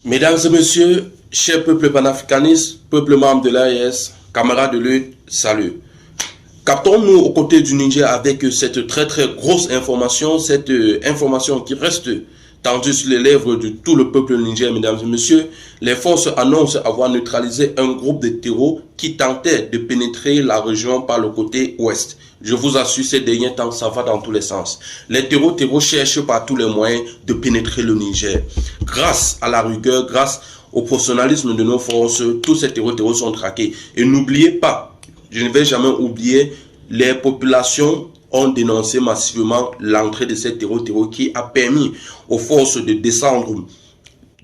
Mesdames et messieurs, chers peuples panafricanistes, peuple membre de l'AES, camarades de lutte, salut. Captons-nous aux côtés du Niger avec cette très grosse information, cette information qui reste tendue sur les lèvres de tout le peuple Niger, mesdames et messieurs. Les forces annoncent avoir neutralisé un groupe de terreaux qui tentait de pénétrer la région par le côté ouest. Je vous assure, ces derniers temps, ça va dans tous les sens. Les terreaux cherchent par tous les moyens de pénétrer le Niger. Grâce à la rigueur, grâce au professionnalisme de nos forces, tous ces terreaux sont traqués. Et n'oubliez pas, je ne vais jamais oublier, les populations ont dénoncé massivement l'entrée de ces terreaux qui a permis aux forces de descendre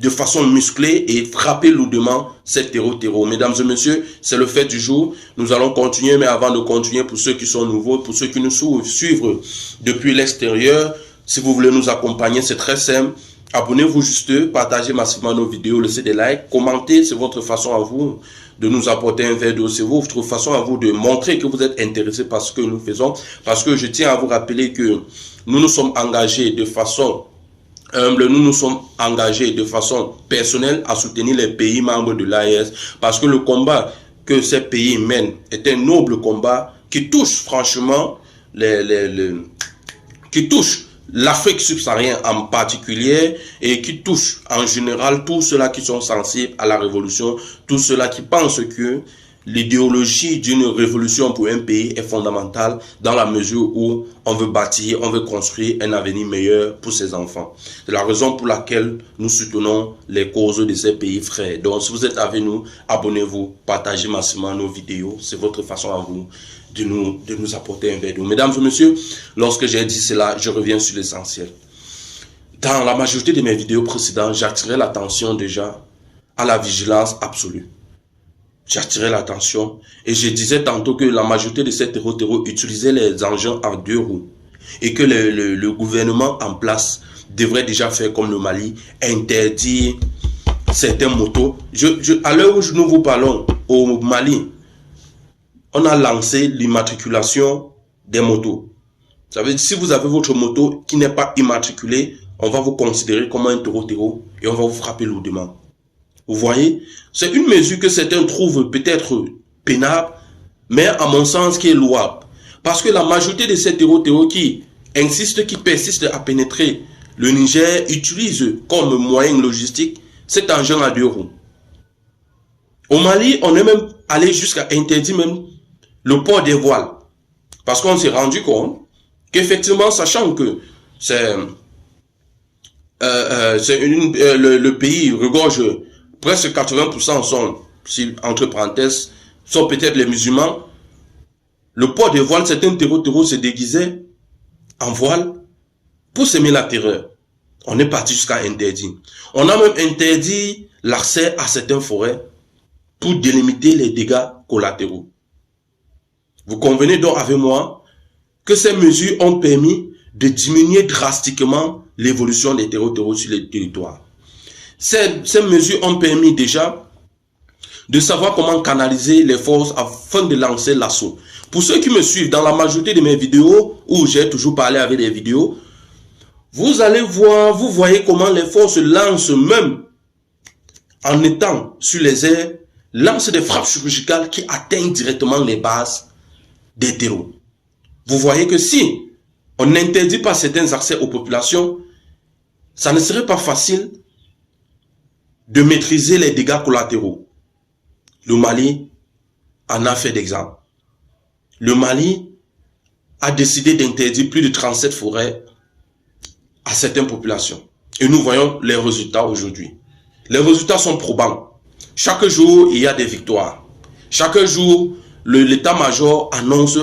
de façon musclée et frapper lourdement ces terreaux. Mesdames et messieurs, c'est le fait du jour. Nous allons continuer, mais avant de continuer, pour ceux qui sont nouveaux, pour ceux qui nous suivent depuis l'extérieur, si vous voulez nous accompagner, c'est très simple. Abonnez-vous juste, partagez massivement nos vidéos, laissez des likes, commentez, c'est votre façon à vous de nous apporter un verre d'eau, c'est votre façon à vous de montrer que vous êtes intéressés par ce que nous faisons. Parce que je tiens à vous rappeler que nous nous sommes engagés de façon humble, nous nous sommes engagés de façon personnelle à soutenir les pays membres de l'AES. Parce que le combat que ces pays mènent est un noble combat qui touche franchement qui touche l'Afrique subsaharienne en particulier et qui touche en général tous ceux-là qui sont sensibles à la révolution, tous ceux-là qui pensent que l'idéologie d'une révolution pour un pays est fondamentale dans la mesure où on veut bâtir, on veut construire un avenir meilleur pour ses enfants. C'est la raison pour laquelle nous soutenons les causes de ces pays frères. Donc si vous êtes avec nous, abonnez-vous, partagez massivement nos vidéos. C'est votre façon à vous de nous apporter un verre d'eau. Mesdames et messieurs, lorsque j'ai dit cela, je reviens sur l'essentiel. Dans la majorité de mes vidéos précédentes, j'attirais l'attention déjà à la vigilance absolue. J'attirais l'attention et je disais tantôt que la majorité de ces terreaux utilisaient les engins en 2 roues et que le gouvernement en place devrait déjà faire comme le Mali, interdire certaines motos. À l'heure où nous vous parlons, au Mali, on a lancé l'immatriculation des motos. Ça veut dire si vous avez votre moto qui n'est pas immatriculée, on va vous considérer comme un terreau et on va vous frapper lourdement. Vous voyez, c'est une mesure que certains trouvent peut-être pénable, mais à mon sens qui est louable. Parce que la majorité de ces terreaux qui insistent, qui persistent à pénétrer le Niger, utilisent comme moyen logistique cet engin à 2 roues. Au Mali, on est même allé jusqu'à interdire même le port des voiles. Parce qu'on s'est rendu compte qu'effectivement, sachant que le pays regorge presque 80% sont, entre parenthèses, sont peut-être les musulmans. Le port des voiles, certains terreaux se déguisaient en voile pour semer la terreur. On est parti jusqu'à interdire. On a même interdit l'accès à certaines forêts pour délimiter les dégâts collatéraux. Vous convenez donc avec moi que ces mesures ont permis de diminuer drastiquement l'évolution des terreaux sur les territoires. Ces mesures ont permis déjà de savoir comment canaliser les forces afin de lancer l'assaut. Pour ceux qui me suivent dans la majorité de mes vidéos, où j'ai toujours parlé avec des vidéos, vous allez voir, vous voyez comment les forces lancent même en étant sur les airs, lancent des frappes chirurgicales qui atteignent directement les bases des terreaux. Vous voyez que si on n'interdit pas certains accès aux populations, ça ne serait pas facile de maîtriser les dégâts collatéraux. Le Mali en a fait d'exemple. Le Mali a décidé d'interdire plus de 37 forêts à certaines populations. Et nous voyons les résultats aujourd'hui. Les résultats sont probants. Chaque jour, il y a des victoires. Chaque jour, l'état-major annonce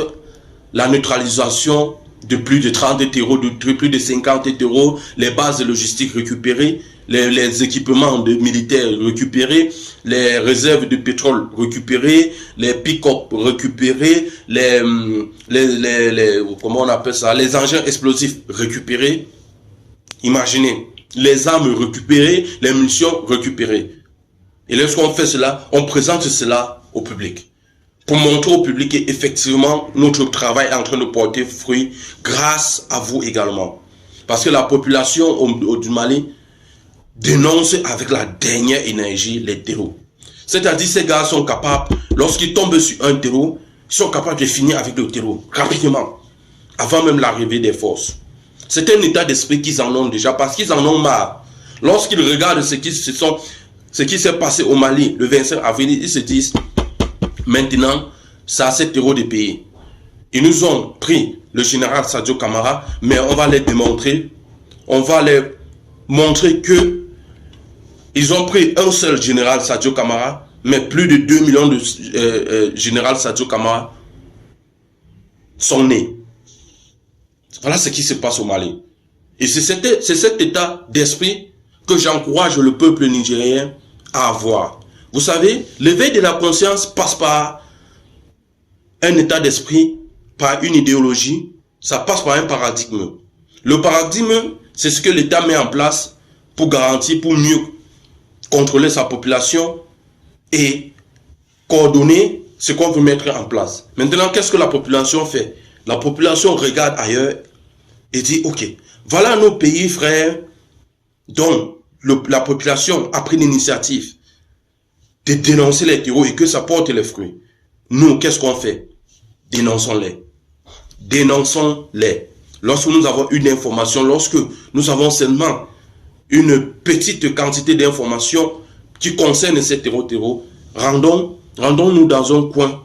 la neutralisation de plus de 30 terreaux, de plus de 50 terreaux, les bases logistiques récupérées, les équipements militaires récupérés, les réserves de pétrole récupérées, les pick-up récupérés, comment on appelle ça, les engins explosifs récupérés. Imaginez, les armes récupérées, les munitions récupérées. Et lorsqu'on fait cela, on présente cela au public. Pour montrer au public qu'effectivement, notre travail est en train de porter fruit grâce à vous également. Parce que la population du Mali dénoncent avec la dernière énergie les terreaux. C'est-à-dire ces gars sont capables, lorsqu'ils tombent sur un terreau, ils sont capables de finir avec le terreau rapidement, avant même l'arrivée des forces. C'est un état d'esprit qu'ils en ont déjà, parce qu'ils en ont marre. Lorsqu'ils regardent ce qui s'est passé au Mali le 25 avril, ils se disent, maintenant, c'est à ces terreaux de pays. Ils nous ont pris le général Sadio Kamara, mais on va les démontrer, on va les montrer que ils ont pris un seul général Sadio Kamara, mais plus de 2 millions de général Sadio Kamara sont nés. Voilà ce qui se passe au Mali. Et c'est cet état d'esprit que j'encourage le peuple nigérien à avoir. Vous savez, l'éveil de la conscience passe par un état d'esprit, par une idéologie, ça passe par un paradigme. Le paradigme, c'est ce que l'État met en place pour garantir, pour mieux contrôler sa population et coordonner ce qu'on veut mettre en place. Maintenant, qu'est-ce que la population fait? La population regarde ailleurs et dit, ok, voilà nos pays frères dont la population a pris l'initiative de dénoncer les terreaux et que ça porte les fruits. Nous, qu'est-ce qu'on fait? Dénonçons-les. Dénonçons-les. Lorsque nous avons une information, lorsque nous avons seulement une petite quantité d'informations qui concernent ces terreaux, rendons-nous dans un coin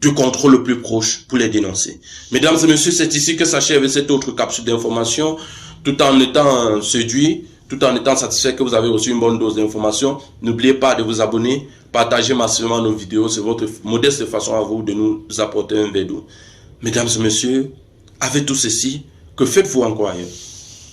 du contrôle le plus proche pour les dénoncer. Mesdames et messieurs, c'est ici que s'achève cette autre capsule d'information, tout en étant séduit, tout en étant satisfait que vous avez reçu une bonne dose d'informations. N'oubliez pas de vous abonner, partager massivement nos vidéos, c'est votre modeste façon à vous de nous apporter un verre d'eau. Mesdames et messieurs, avec tout ceci, que faites-vous encore ailleurs?